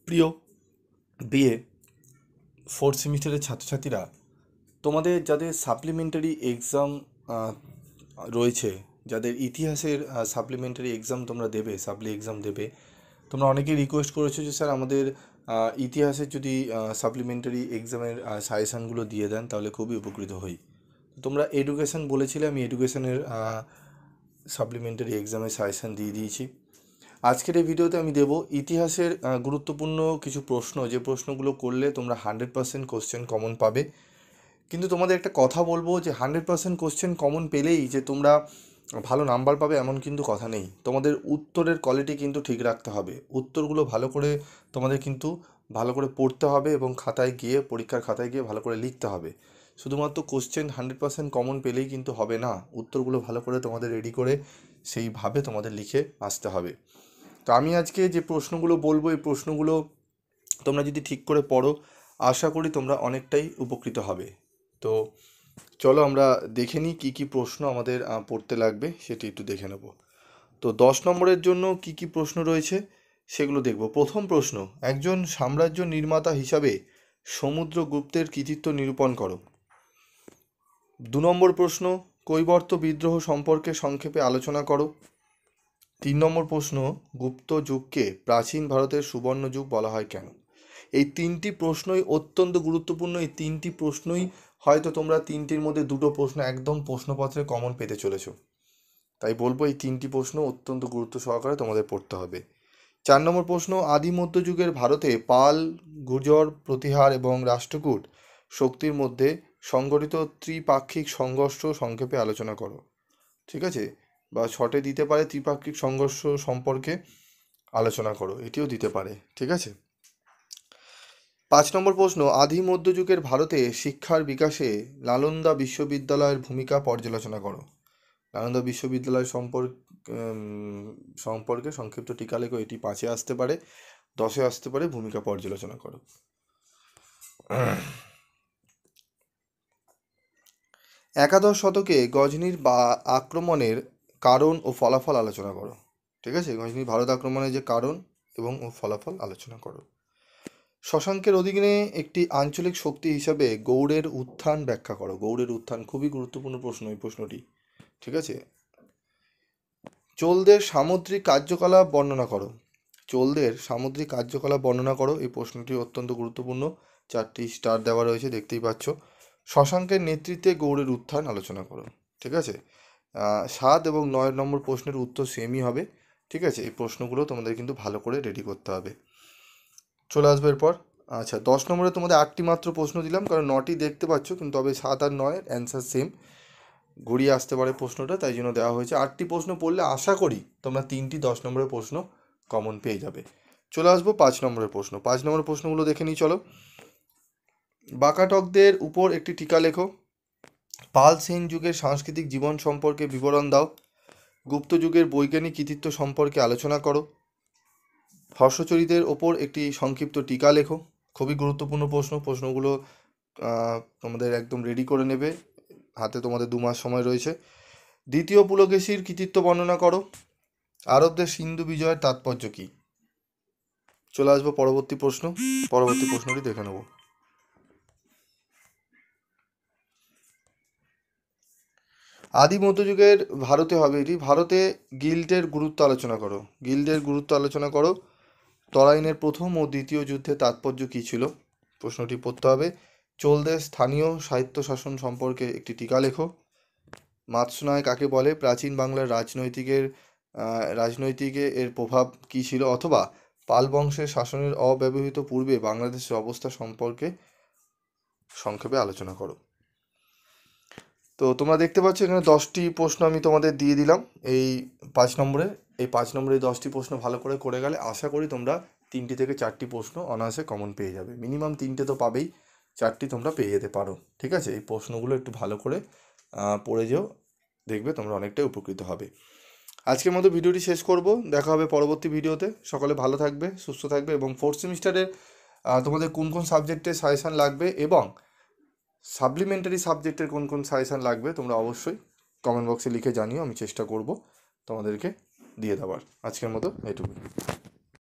প্রিয় BA fourth সেমিস্টারের ছাত্রছাত্রীরা, তোমাদের যাদের সাপ্লিমেন্টারি এক্সাম রয়েছে, যাদের ইতিহাসের সাপ্লিমেন্টারি এক্সাম তোমরা দেবে, সাপ্লি এক্সাম দেবে, তোমরা অনেকেই রিকোয়েস্ট করেছো যে স্যার আমাদের ইতিহাসের যদি সাপ্লিমেন্টারি এক্সামের সাজেশানগুলো দিয়ে দেন তাহলে খুবই উপকৃত হই। তোমরা এডুকেশন বলেছিলে, আমি এডুকেশনের সাপ্লিমেন্টারি এক্সামের সাজেশান দিয়ে দিয়েছি। আজকের এই ভিডিওতে আমি দেব ইতিহাসের গুরুত্বপূর্ণ কিছু প্রশ্ন, যে প্রশ্নগুলো করলে তোমরা 100% কোশ্চেন কমন পাবে। কিন্তু তোমাদের একটা কথা বলবো যে 100% কোশ্চেন কমন পেলেই যে তোমরা ভালো নাম্বার পাবে এমন কিন্তু কথা নেই। তোমাদের উত্তরের কোয়ালিটি কিন্তু ঠিক রাখতে হবে, উত্তরগুলো ভালো করে তোমাদের কিন্তু ভালো করে পড়তে হবে এবং খাতায় গিয়ে, পরীক্ষার খাতায় গিয়ে ভালো করে লিখতে হবে। শুধুমাত্র কোশ্চেন 100% কমন পেলেই কিন্তু হবে না, উত্তরগুলো ভালো করে তোমাদের রেডি করে সেইভাবে তোমাদের লিখে আসতে হবে। তো আমি আজকে যে প্রশ্নগুলো বলবো, এই প্রশ্নগুলো তোমরা যদি ঠিক করে পড়ো, আশা করি তোমরা অনেকটাই উপকৃত হবে। তো চলো আমরা দেখে নিই কী কী প্রশ্ন আমাদের পড়তে লাগবে, সেটি একটু দেখে নেব। তো 10 নম্বরের জন্য কি কি প্রশ্ন রয়েছে সেগুলো দেখব। প্রথম প্রশ্ন, একজন সাম্রাজ্য নির্মাতা হিসাবে সমুদ্রগুপ্তের কৃতিত্ব নিরূপণ করো। 2 নম্বর প্রশ্ন, কৈবর্ত বিদ্রোহ সম্পর্কে সংক্ষেপে আলোচনা করো। 3 নম্বর প্রশ্ন, গুপ্ত যুগকে প্রাচীন ভারতের সুবর্ণ যুগ বলা হয় কেন। এই তিনটি প্রশ্নই অত্যন্ত গুরুত্বপূর্ণ। এই তিনটি প্রশ্নই হয়তো তোমরা তিনটির মধ্যে দুটো প্রশ্ন একদম প্রশ্নপত্রে কমন পেতে চলেছো, তাই বলবো এই তিনটি প্রশ্ন অত্যন্ত গুরুত্ব সহকারে তোমাদের পড়তে হবে। 4 নম্বর প্রশ্ন, আদি মধ্যযুগের ভারতে পাল, গুর্জর, প্রতিহার এবং রাষ্ট্রকূট শক্তির মধ্যে সংঘটিত ত্রিপাক্ষিক সংঘর্ষ সংক্ষেপে আলোচনা করো। ঠিক আছে, বা শর্টে দিতে পারে ত্রিপাক্ষিক সংঘর্ষ সম্পর্কে আলোচনা করো, এটিও দিতে পারে। ঠিক আছে। 5 নম্বর প্রশ্ন, আদি মধ্যযুগের ভারতে শিক্ষার বিকাশে নালন্দা বিশ্ববিদ্যালয়ের ভূমিকা পর্যালোচনা করো। নালন্দা বিশ্ববিদ্যালয় সম্পর্কে সংক্ষিপ্ত টিকা লেখো। এটি 5-এ আসতে পারে, 10-এ আসতে পারে। ভূমিকা পর্যালোচনা করো। একাদশ শতকে গজনির আক্রমণের কারণ ও ফলাফল আলোচনা করো। ঠিক আছে, গজনির ভারত আক্রমণের যে কারণ এবং ও ফলাফল আলোচনা করো। শশাঙ্কের অধীনে একটি আঞ্চলিক শক্তি হিসাবে গৌড়ের উত্থান ব্যাখ্যা করো। গৌড়ের উত্থান খুবই গুরুত্বপূর্ণ প্রশ্ন এই প্রশ্নটি। ঠিক আছে। চোলদের সামুদ্রিক কার্যকলাপ বর্ণনা করো। চোলদের সামুদ্রিক কার্যকলাপ বর্ণনা করো, এই প্রশ্নটি অত্যন্ত গুরুত্বপূর্ণ। 4টি স্টার দেওয়া রয়েছে, দেখতেই পাচ্ছ। শশাঙ্কের নেতৃত্বে গৌড়ের উত্থান আলোচনা করো। ঠিক আছে। 7 এবং 9 নম্বর প্রশ্নের উত্তর সেমই হবে। ঠিক আছে, এই প্রশ্নগুলো তোমাদের কিন্তু ভালো করে রেডি করতে হবে। চলে আসবে এরপর। আচ্ছা, 10 নম্বরে তোমাদের 8টি মাত্র প্রশ্ন দিলাম, কারণ 9টি দেখতে পাচ্ছ, কিন্তু তবে 7 আর 9 অ্যান্সার সেম, ঘুরিয়ে আসতে পারে প্রশ্নটা, তাই জন্য দেওয়া হয়েছে। 8টি প্রশ্ন পড়লে আশা করি তোমরা 3টি 10 নম্বরের প্রশ্ন কমন পেয়ে যাবে। চলে আসবো 5 নম্বরের প্রশ্ন। 5 নম্বরের প্রশ্নগুলো দেখে নিই চলো। বাকাটকদের উপর একটি টিকা লেখো। পাল সেন যুগের সাংস্কৃতিক জীবন সম্পর্কে বিবরণ দাও। গুপ্ত যুগের বৈজ্ঞানিক কৃতিত্ব সম্পর্কে আলোচনা করো। হর্ষচরিতের ওপর একটি সংক্ষিপ্ত টিকা লেখো। খুবই গুরুত্বপূর্ণ প্রশ্ন, প্রশ্নগুলো তোমাদের একদম রেডি করে নেবে, হাতে তোমাদের 2 মাস সময় রয়েছে। দ্বিতীয় পুলকেশীর কৃতিত্ব বর্ণনা করো। আরবদের সিন্ধু বিজয়ের তাৎপর্য কী। চলে আসবো পরবর্তী প্রশ্ন। পরবর্তী প্রশ্নটি দেখে নেব। আদি মধ্যযুগের ভারতে হবে এটি। ভারতে গিল্ডের গুরুত্ব আলোচনা করো। গিল্ডের গুরুত্ব আলোচনা করো। তরাইনের প্রথম ও দ্বিতীয় যুদ্ধের তাৎপর্য কী ছিল, প্রশ্নটি পড়তে হবে। চোলদের স্থানীয় সাহিত্য শাসন সম্পর্কে একটি টিকা লেখো। মাতসুনায় কাকে বলে, প্রাচীন বাংলার রাজনৈতিকে এর প্রভাব কী ছিল, অথবা পাল বংশের শাসনের অব্যবহৃত পূর্বে বাংলাদেশের অবস্থা সম্পর্কে সংক্ষেপে আলোচনা করো। তো তোমরা দেখতে পাচ্ছ এখানে 10টি প্রশ্ন আমি তোমাদের দিয়ে দিলাম এই 5 নম্বরে। এই 5 নম্বরে 10টি প্রশ্ন ভালো করে গেলে আশা করি তোমরা 3টি থেকে 4টি প্রশ্ন অনায়াসে কমন পেয়ে যাবে। মিনিমাম 3টে তো পাবেই, 4টি তোমরা পেয়ে যেতে পারো। ঠিক আছে, এই প্রশ্নগুলো একটু ভালো করে পড়ে যেও, দেখবে তোমরা অনেকটাই উপকৃত হবে। আজকের মতো ভিডিওটি শেষ করব, দেখা হবে পরবর্তী ভিডিওতে। সকলে ভালো থাকবে, সুস্থ থাকবে, এবং 4th সেমিস্টারে তোমাদের কোন কোন সাবজেক্টে সাজেশান লাগবে এবং সাপ্লিমেন্টারি সাবজেক্টের কোন কোন সাজেশান লাগবে তোমরা অবশ্যই কমেন্ট বক্সে লিখে জানিও, আমি চেষ্টা করব তোমাদেরকে দিয়ে দেওয়ার। আজকের মতো এটুকুই।